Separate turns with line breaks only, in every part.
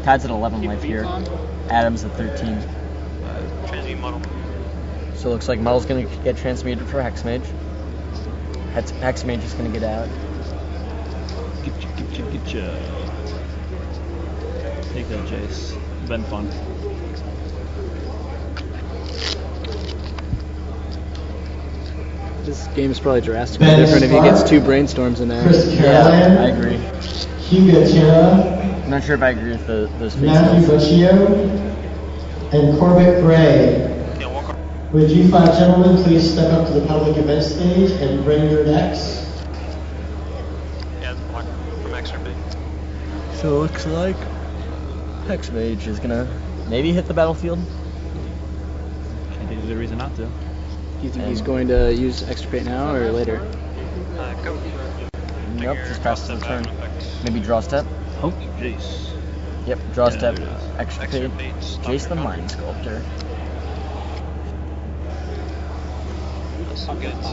Tad's at 11 life here. Adam's at 13.
Transmute model.
So it looks like Muddle's going to get transmuted for Hexmage. Hexmage is going to get out.
Getcha. Take that, Jace. Been fun.
This game is probably drastically different if he gets 2 brainstorms in there.
Yeah, I agree.
Hugo Tara,
I'm not sure if I agree with those
Matthew
faces.
Boccio, and Corbett Gray. Would you 5 gentlemen please step up to the public event stage and bring your decks?
Yeah, from extra big.
So it looks like Hexmage is going to maybe hit the battlefield.
Can't think there's a reason not to.
Do you think he's going to use Extirpate now or later?
Go.
Nope, just passes the turn. Maybe draw step.
Oh, Jace.
Yep, draw step,
there it is.
Extirpate, Jace the Mind Sculptor.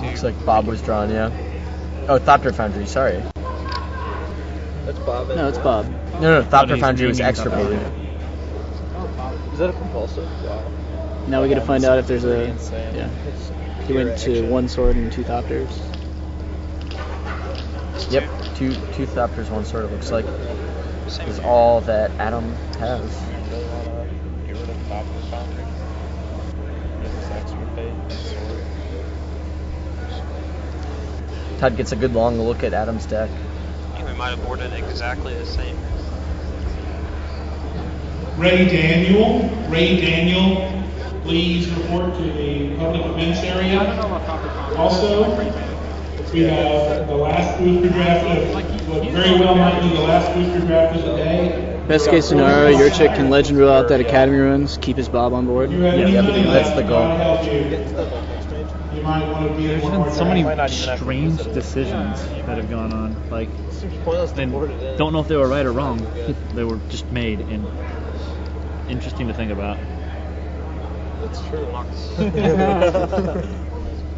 Looks like Bob was drawn, yeah. Oh, Thopter Foundry, sorry.
That's Bob.
No, it's Bob.
No, Thopter
he's
Foundry was
doing
extirpated.
Is that a compulsive? Wow.
Now we got to find out if there's a...
Insane.
Yeah. He went to 1 sword and 2 Thopters.
Yep, two Thopters, 1 sword, it looks like. Is all that Adam has.
You really want to get rid of top of the foundry? Get this extra page, sword.
Todd gets a good long look at Adam's deck.
I think we might have boarded exactly the same.
Ray Daniel, please report to the public events area. Also, we have the last booster draft of what very well might be the last booster draft of the day.
Best case scenario, your chick can legend rule out that Academy runs, keep his Bob on board.
That's the goal.
You might want to be
There's been so many strange decisions that have gone on. Like, and don't know if they were right or wrong. They were just made and interesting to think about.
That's true.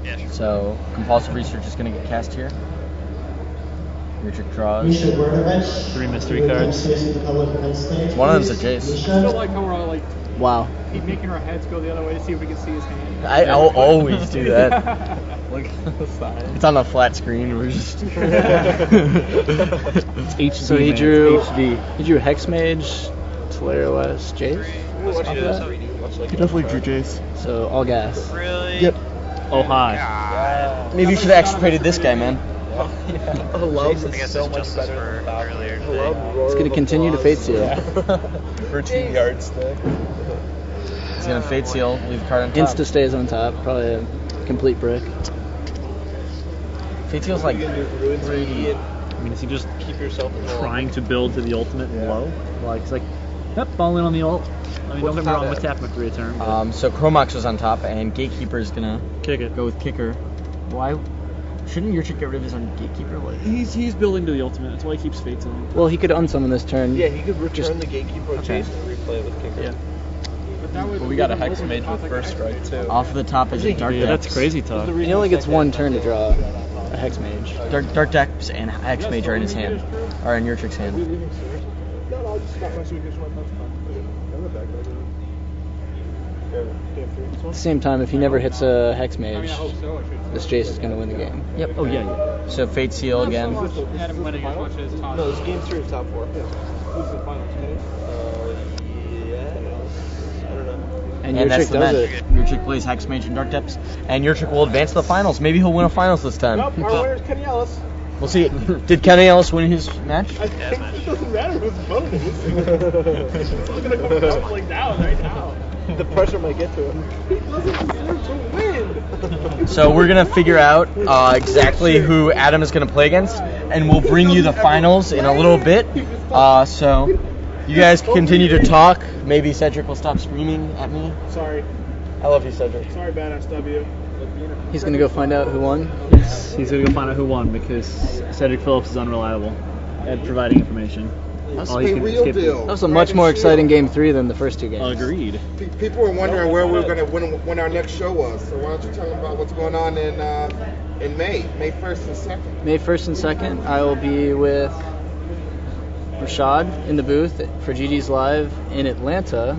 Yeah, sure.
So, Compulsive Research is going to get cast here. Richard draws.
Misha Werdovich.
3 mystery cards.
One of them's a Jace.
I feel like how we're all like
Wow.
keep making our heads go the other way to see if we can see his hand.
I'll always do that.
Look at the side.
It's on a flat screen. We're just.
It's HD.
So he
man.
drew...
It's HD.
He drew Hexmage, Teleros, Jace?
He
definitely drew Jace. So all gas.
Really?
Yep.
Oh, hi.
Maybe you should have extirpated this guy, man.
Love
I guess
is so
it's
much
justice
better
for
than Falcon.
earlier today.
It's going to continue to Fate Seal.
For 2 yards stick.
He's going to Fate Seal, leave the card on top.
Insta stays on top. Probably a complete brick.
Fate Seal's like pretty.
I mean, is he just
Keep yourself in the
trying to build to the ultimate blow? Like, it's like, yep, fall in on the ult. I mean, don't get me wrong with tapping for a turn.
So Chromox was on top, and Gatekeeper is going to
Kick it.
go with Kicker. Why? Shouldn't your chick get rid of his own Gatekeeper? Like,
He's building to the ultimate. That's why he keeps Fates on.
Well, he could unsummon this turn.
Yeah, he could return
Just-
the Gatekeeper
Okay.
Chase and replay it with Kicker.
Yeah.
But that would
But we got a Hexmage with first strike too.
off of the top is a Dark
Yeah,
Depths.
that's crazy talk.
He only gets 1 turn to draw a Hexmage.
Dark Depths and Hexmage are in his hand. Are in your chick's hand.
At the same time, if he never hits a Hexmage, this Jace is going to win the game.
Yep.
Oh, yeah.
So Fate Seal again.
Adam winning as much as top.
No, this game 3 of top 4.
Who's the finals?
Yes. I don't know.
And your
that's
chick
the
does
match.
it.
Your chick plays Hexmage and Dark Depths, and your chick will advance to the finals. Maybe he'll win a finals this time.
Nope, our winner's Kenny Ellis.
We'll see. Did Kenny Ellis win his match?
I think it doesn't matter who's voting. It's gonna go tumbling down right now.
The pressure might get to him.
He doesn't deserve to win.
So we're gonna figure out exactly who Adam is gonna play against, and we'll bring you the finals in a little bit. So you guys can continue to talk. Maybe Cedric will stop screaming at me.
Sorry.
I love you, Cedric.
Sorry, badass W.
He's going to go find out who won.
Yes, he's going to go find out who won because Cedric Phillips is unreliable at providing information.
That's
All
a
he's gonna
real
skip-
deal.
That was a much more exciting game 3 than the first 2 games.
Agreed.
People were wondering where we were going to when our next show was. So why don't you tell them about what's going on in May 1st and 2nd.
May 1st and 2nd, I will be with Rashad in the booth for GG's Live in Atlanta,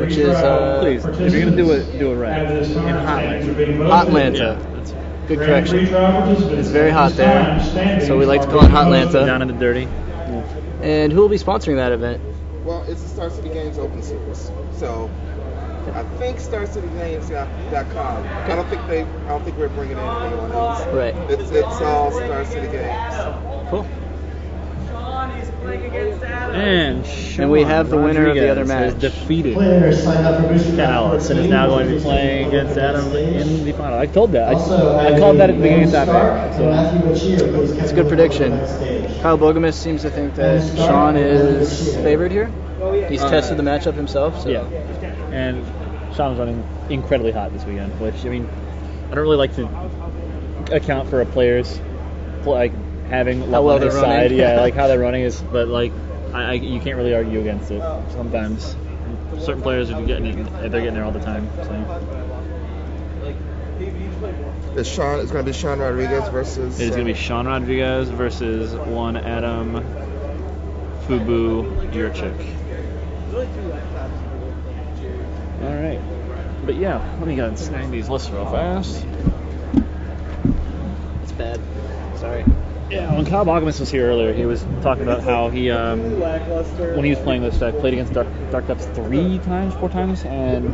which is
Please, if you're gonna do it right. In
Hotlanta.
Yeah, that's
Good correction. It's very hot there, so we like to call it Hotlanta.
down in the dirty.
And who will be sponsoring that event?
Well, it's the Star City Games Open Series. So I think StarCityGames.com. I don't think we're bringing in anyone else.
Right.
It's all Star City Games.
Cool.
And
we have the winner of the other match.
has defeated
Players signed up for booster
Ken
draft
Ellis and is
14
now going to be playing against Adam in the final. I told that. I called that at the beginning of that. So.
That's a good prediction. Kyle Bogemus seems to think that Sean is favored here. He's tested the matchup himself. So.
Yeah. And Sean was running incredibly hot this weekend, which, I mean, I don't really like to account for a player's like having
how well
on his
they're
side.
running.
Yeah, like how they're running is, but like you can't really argue against it. Sometimes certain players are getting there all the time. So
It's going to be Sean Rodriguez versus.
it is going to be Sean Rodriguez versus one Adam Fubu Yurchik. All right, but yeah, let me go and snag these lists real fast.
It's bad. Sorry.
Yeah, when Kyle Bogemus was here earlier, he was talking about how he, when he was playing this deck, played against Dark Depths 4 times, and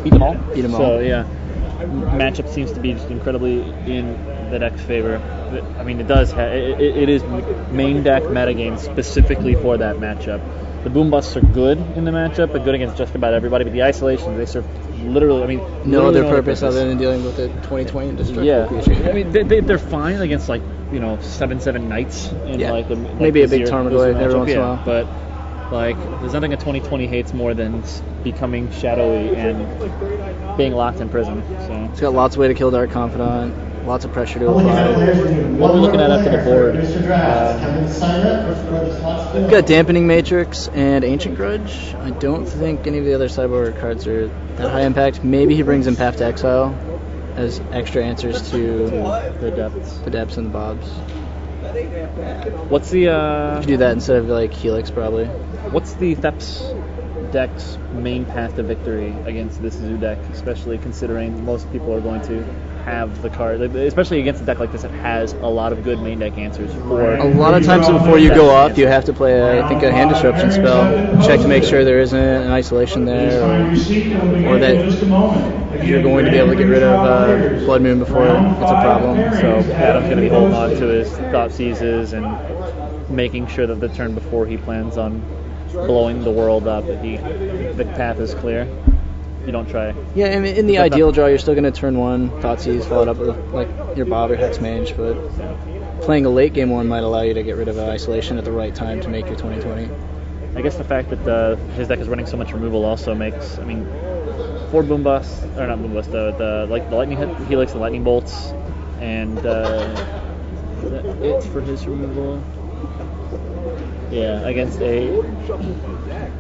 beat them all. So, yeah, matchup seems to be just incredibly in the deck's favor. I mean, it does it is main deck metagame specifically for that matchup. The boom busts are good in the matchup, but good against just about everybody. But the isolations, they serve literally, I mean...
No other purpose other than dealing with the 2020 and destructible creature.
I mean, they're fine against, like, 7/7 Knights. In like
maybe a big Tarmogoyf every once in a while.
But, like, there's nothing a 2020 hates more than becoming shadowy and being locked in prison. So
it's got lots of way to kill Dark Confidant. Lots of pressure to apply.
What we're looking at after the board.
We've got Dampening Matrix and Ancient Grudge. I don't think any of the other sideboard cards are that high impact. Maybe he brings in Path to Exile as extra answers to the depths and the bobs.
What's the
you could do that instead of like Helix probably.
What's the Theps deck's main path to victory against this Zoo deck, especially considering most people are going to have the card, especially against a deck like this that has a lot of good main deck answers for...
A lot of times before you go off, you have to play, I think, a hand disruption spell. Check to make sure there isn't an isolation there, or that you're going to be able to get rid of Blood Moon before it's a problem.
So Adam's going to be holding on to his Thought Seizes and making sure that the turn before he plans on blowing the world up, that the path is clear. You don't try.
Yeah, I mean, in the ideal draw, you're still going to turn one, Thoughtseize, follow it up with like your Bob or Hex Mage, but playing a late game one might allow you to get rid of isolation at the right time to make your 2020.
I guess the fact that his deck is running so much removal also makes, I mean, 4 boom busts, or not boom busts, the lightning helix, the lightning bolts, and is that it for his removal? Yeah, against a...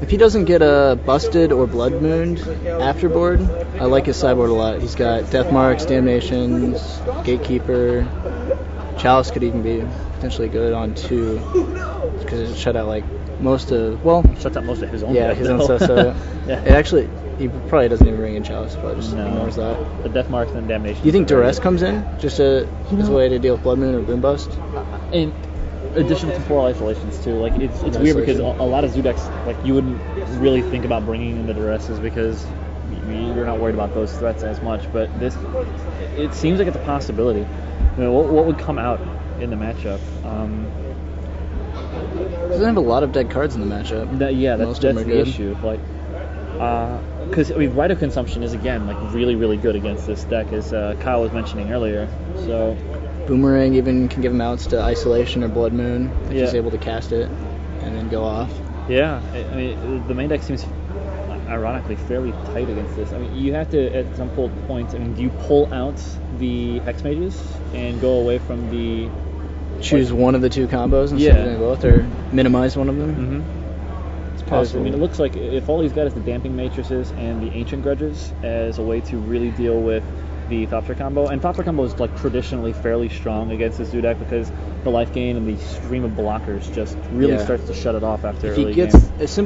If he doesn't get a Busted or Blood Mooned afterboard, I like his sideboard a lot. He's got Death Marks, Damnations, Gatekeeper. Chalice could even be potentially good on 2, because it shut out like most of... Well,
shuts out most of his own
deck. Yeah, his own stuff. So
yeah.
It actually... He probably doesn't even bring in Chalice, but just ignores that.
The Death Marks and Damnation.
Do you think Duress comes in just as a way to deal with Blood Moon or Boom Bust?
In addition to 4 isolations too, like it's weird because a lot of Zoo decks, like you wouldn't really think about bringing in the Duresses because you're not worried about those threats as much. But it seems like it's a possibility. You know, what would come out in the matchup?
Doesn't have a lot of dead cards in the matchup.
That's the issue. Like, because I mean, Rite of Consumption is again like really, really good against this deck, as Kyle was mentioning earlier. So
Boomerang even can give him outs to Isolation or Blood Moon if he's able to cast it and then go off.
Yeah, I mean, the main deck seems ironically fairly tight against this. I mean, you have to at some point. I mean, do you pull out the Hex Mages and go away from the
choose one of the 2 combos instead of doing both, or minimize one of them?
Mm-hmm. It's possible. I mean, it looks like if all he's got is the Damping Matrices and the Ancient Grudges as a way to really deal with the Thopter combo. And Thopter combo is like traditionally fairly strong against this Zoodiac because the life gain and the stream of blockers just really starts to shut it off after
If
early
he gets
game.
a simple